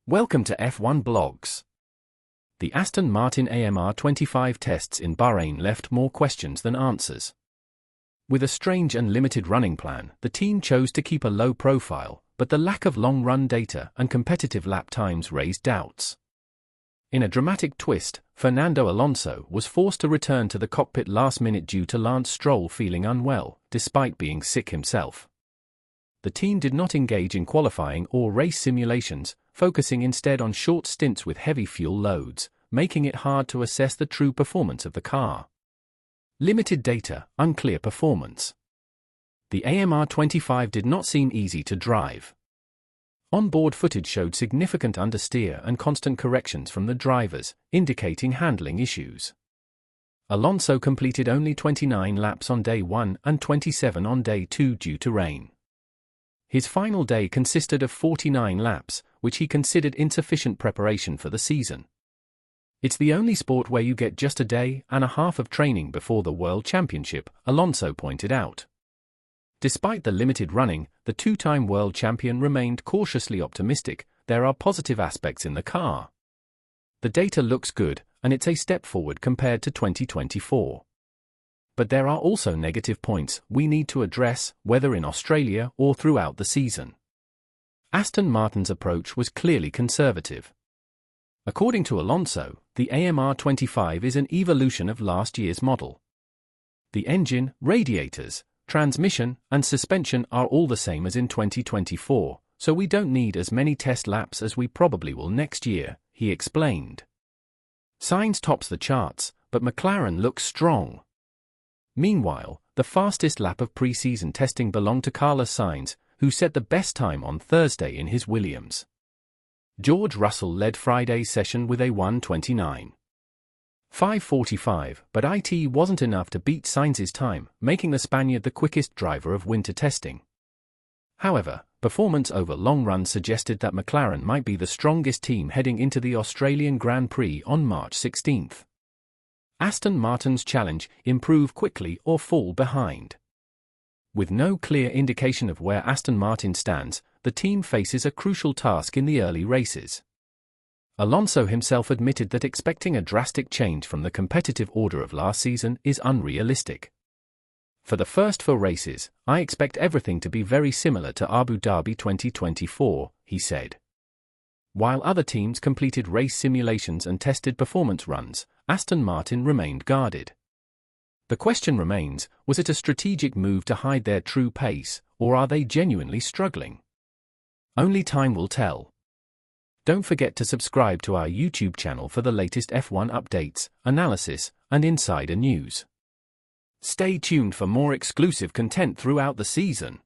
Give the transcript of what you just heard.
Welcome to F1 Blogs. The Aston Martin AMR25 tests in Bahrain left more questions than answers. With a strange and limited running plan, the team chose to keep a low profile, but the lack of long-run data and competitive lap times raised doubts. In a dramatic twist, Fernando Alonso was forced to return to the cockpit last minute due to Lance Stroll feeling unwell, despite being sick himself. The team did not engage in qualifying or race simulations, focusing instead on short stints with heavy fuel loads, making it hard to assess the true performance of the car. Limited data, unclear performance. The AMR25 did not seem easy to drive. On-board footage showed significant understeer and constant corrections from the drivers, indicating handling issues. Alonso completed only 29 laps on day 1 and 27 on day 2 due to rain. His final day consisted of 49 laps, which he considered insufficient preparation for the season. It's the only sport where you get just a day and a half of training before the World Championship, Alonso pointed out. Despite the limited running, the two-time world champion remained cautiously optimistic. There are positive aspects in the car. The data looks good, and it's a step forward compared to 2024. But there are also negative points we need to address, whether in Australia or throughout the season. Aston Martin's approach was clearly conservative. According to Alonso, the AMR25 is an evolution of last year's model. The engine, radiators, transmission, and suspension are all the same as in 2024, so we don't need as many test laps as we probably will next year, he explained. Sainz tops the charts, but McLaren looks strong. Meanwhile, the fastest lap of pre-season testing belonged to Carlos Sainz, who set the best time on Thursday in his Williams. George Russell led Friday's session with a 1:29.545, but it wasn't enough to beat Sainz's time, making the Spaniard the quickest driver of winter testing. However, performance over long runs suggested that McLaren might be the strongest team heading into the Australian Grand Prix on March 16. Aston Martin's challenge: improve quickly or fall behind. With no clear indication of where Aston Martin stands, the team faces a crucial task in the early races. Alonso himself admitted that expecting a drastic change from the competitive order of last season is unrealistic. For the first 4 races, I expect everything to be very similar to Abu Dhabi 2024, he said. While other teams completed race simulations and tested performance runs, Aston Martin remained guarded. The question remains, was it a strategic move to hide their true pace, or are they genuinely struggling? Only time will tell. Don't forget to subscribe to our YouTube channel for the latest F1 updates, analysis, and insider news. Stay tuned for more exclusive content throughout the season.